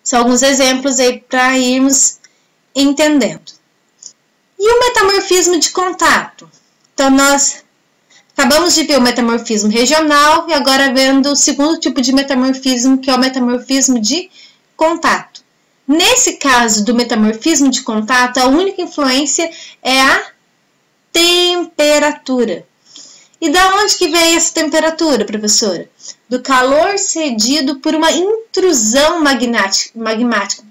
São alguns exemplos aí para irmos entendendo. E o metamorfismo de contato? Então, nós acabamos de ver o metamorfismo regional e agora vendo o segundo tipo de metamorfismo, que é o metamorfismo de contato. Nesse caso do metamorfismo de contato, a única influência é a temperatura. E da onde que veio essa temperatura, professora? Do calor cedido por uma intrusão magmática,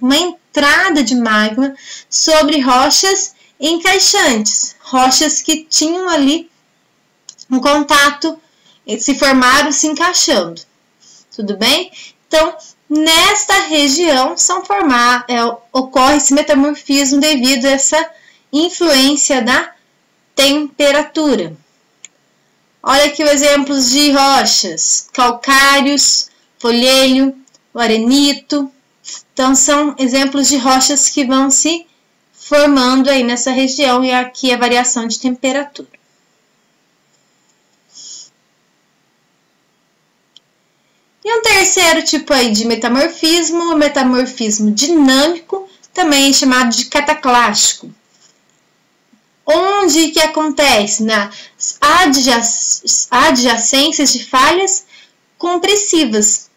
uma entrada de magma sobre rochas encaixantes, rochas que tinham ali um contato, se formaram se encaixando. Tudo bem? Então, nesta região ocorre esse metamorfismo devido a essa influência da temperatura. Olha aqui os exemplos de rochas: calcários, folhênio, arenito. Então, são exemplos de rochas que vão se formando aí nessa região, e aqui a variação de temperatura. E um terceiro tipo aí de metamorfismo, o metamorfismo dinâmico, também chamado de cataclástico. Onde que acontece? Nas adjacências de falhas compressivas.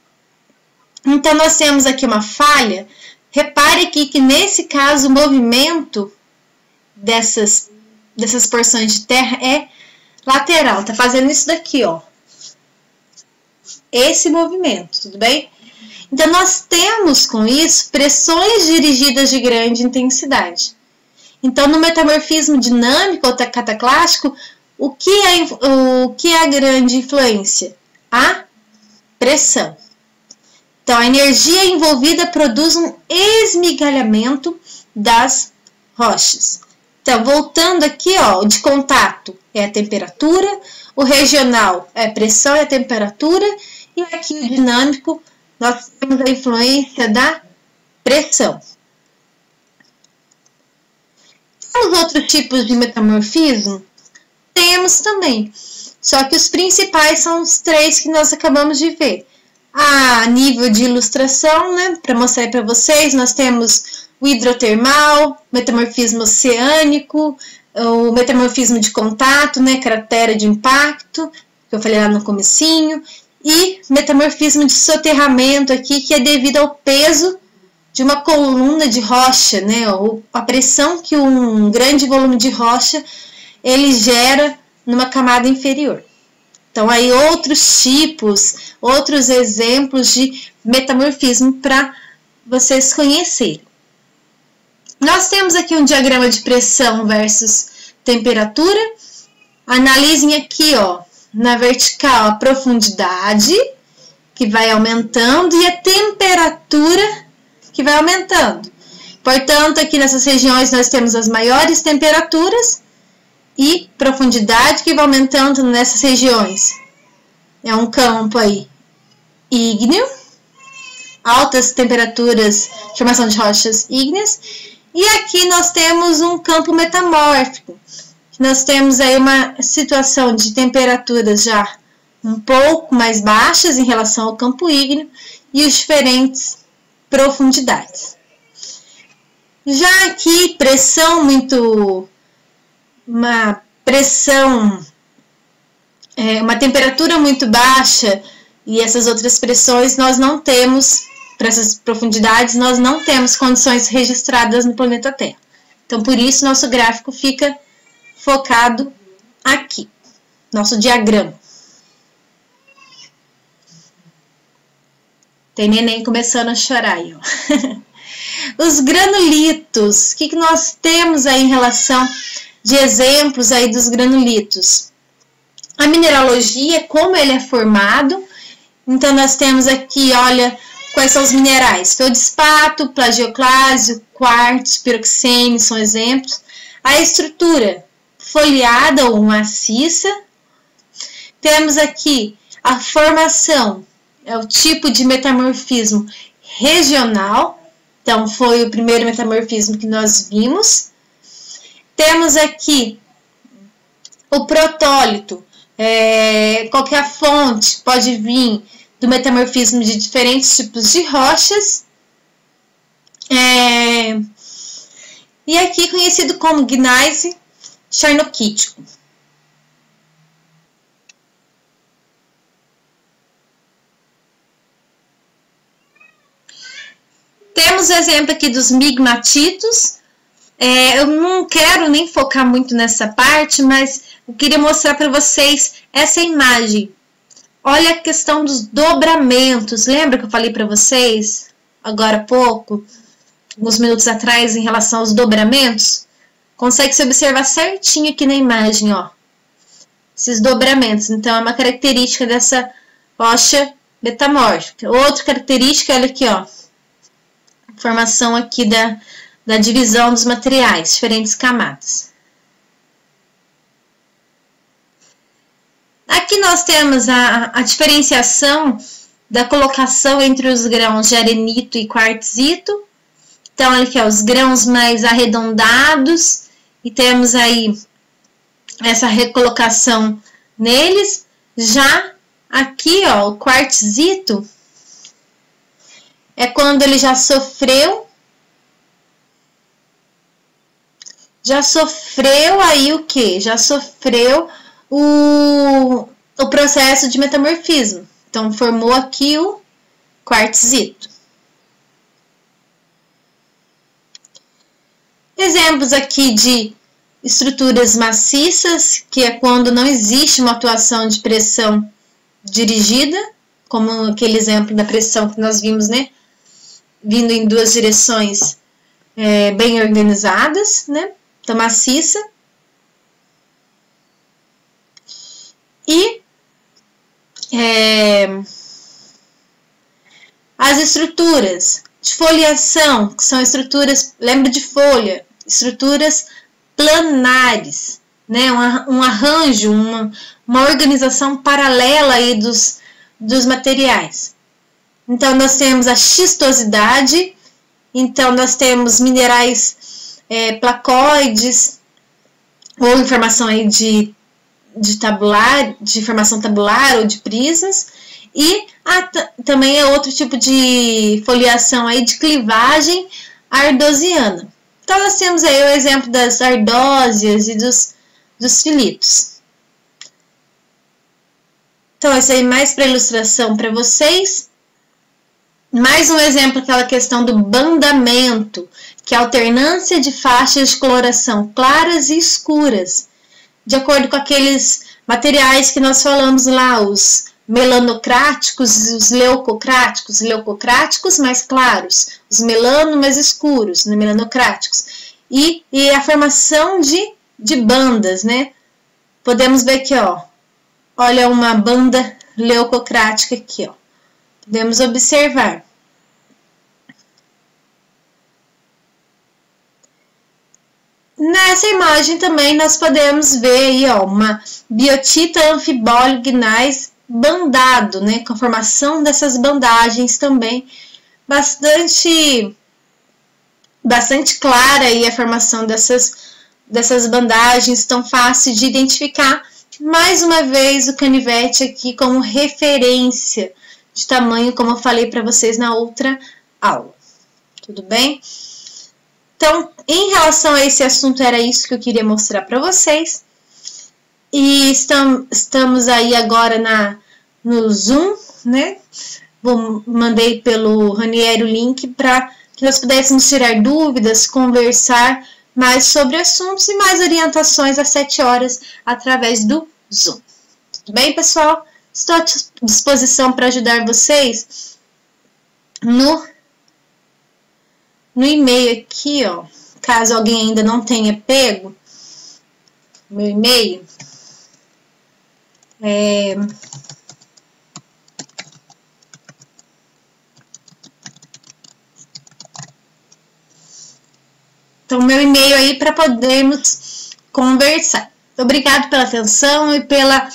Então, nós temos aqui uma falha. Repare aqui que, nesse caso, o movimento dessas porções de terra é lateral. Tá fazendo isso daqui, ó. Esse movimento, tudo bem? Então, nós temos com isso pressões dirigidas de grande intensidade. Então, no metamorfismo dinâmico ou cataclástico, o que é a grande influência? A pressão. Então, a energia envolvida produz um esmigalhamento das rochas. Então, voltando aqui, ó, o de contato é a temperatura, o regional é a pressão e a temperatura, e aqui o dinâmico, nós temos a influência da pressão. Temos outros tipos de metamorfismo? Temos também, só que os principais são os três que nós acabamos de ver. A nível de ilustração, né, para mostrar para vocês, nós temos o hidrotermal, metamorfismo oceânico, o metamorfismo de contato, né, cratera de impacto, que eu falei lá no comecinho, e metamorfismo de soterramento aqui, que é devido ao peso de uma coluna de rocha, né, ou a pressão que um grande volume de rocha ele gera numa camada inferior. Então, aí outros tipos, outros exemplos de metamorfismo para vocês conhecerem. Nós temos aqui um diagrama de pressão versus temperatura. Analisem aqui, ó, na vertical a profundidade, que vai aumentando, e a temperatura, que vai aumentando. Portanto, aqui nessas regiões nós temos as maiores temperaturas e profundidade que vai aumentando nessas regiões. É um campo aí ígneo, altas temperaturas, formação de rochas ígneas. E aqui nós temos um campo metamórfico. Nós temos aí uma situação de temperaturas já um pouco mais baixas em relação ao campo ígneo e os diferentes profundidades. Já aqui, uma temperatura muito baixa e essas outras pressões nós não temos, para essas profundidades, nós não temos condições registradas no planeta Terra. Então, por isso, nosso gráfico fica focado aqui, nosso diagrama. Tem neném começando a chorar aí, ó. Os granulitos, o que nós temos aí em relação de exemplos aí dos granulitos? A mineralogia, como ele é formado. Então, nós temos aqui, olha, quais são os minerais. Feldspato, plagioclásio, quartzo, piroxênio, são exemplos. A estrutura foliada ou maciça. Temos aqui a formação, é o tipo de metamorfismo regional. Então, foi o primeiro metamorfismo que nós vimos. Temos aqui o protólito. Qual que é a fonte? Pode vir do metamorfismo de diferentes tipos de rochas. E aqui conhecido como gneiss charnockítico. Temos o exemplo aqui dos migmatitos. Eu não quero nem focar muito nessa parte, mas eu queria mostrar para vocês essa imagem. Olha a questão dos dobramentos. Lembra que eu falei para vocês agora há pouco, alguns minutos atrás, em relação aos dobramentos? Consegue se observar certinho aqui na imagem, ó. Esses dobramentos. Então, é uma característica dessa rocha metamórfica. Outra característica, olha aqui, ó. Formação aqui da divisão dos materiais, diferentes camadas. Aqui nós temos a diferenciação da colocação entre os grãos de arenito e quartzito. Então, olha aqui, ó, os grãos mais arredondados, e temos aí essa recolocação neles. Já aqui, ó, o quartzito é quando ele já sofreu aí o quê? Já sofreu o processo de metamorfismo. Então, formou aqui o quartzito. Exemplos aqui de estruturas maciças, que é quando não existe uma atuação de pressão dirigida, como aquele exemplo da pressão que nós vimos, né? Vindo em duas direções bem organizadas, né? Então, maciça. E as estruturas de foliação, que são estruturas, lembra de folha, estruturas planares, né? Um arranjo, uma organização paralela aí dos materiais. Então, nós temos a xistosidade, então nós temos minerais placoides, ou em formação aí de formação tabular ou de prisas, e também é outro tipo de foliação aí de clivagem ardosiana. Então, nós temos aí o exemplo das ardósias e dos filitos. Então, isso aí mais para ilustração para vocês. Mais um exemplo, aquela questão do bandamento, que é a alternância de faixas de coloração claras e escuras, de acordo com aqueles materiais que nós falamos lá, os melanocráticos e os leucocráticos mais claros, os melano mais escuros, né, melanocráticos, e a formação de bandas, né? Podemos ver aqui, ó, olha uma banda leucocrática aqui, ó. Podemos observar. Nessa imagem também nós podemos ver aí, ó, uma biotita anfibólio gneiss bandado, né, com a formação dessas bandagens também bastante clara aí a formação dessas bandagens, tão fácil de identificar. Mais uma vez o canivete aqui como referência de tamanho, como eu falei para vocês na outra aula. Tudo bem? Então, em relação a esse assunto, era isso que eu queria mostrar para vocês. E estamos aí agora no Zoom, né? Mandei pelo Ranieri o link para que nós pudéssemos tirar dúvidas, conversar mais sobre assuntos e mais orientações às 7 horas através do Zoom. Tudo bem, pessoal? Estou à disposição para ajudar vocês no e-mail aqui, ó. Caso alguém ainda não tenha pego meu e-mail, então, meu e-mail aí para podermos conversar. Obrigado pela atenção e pela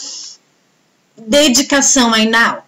dedicação aí na aula.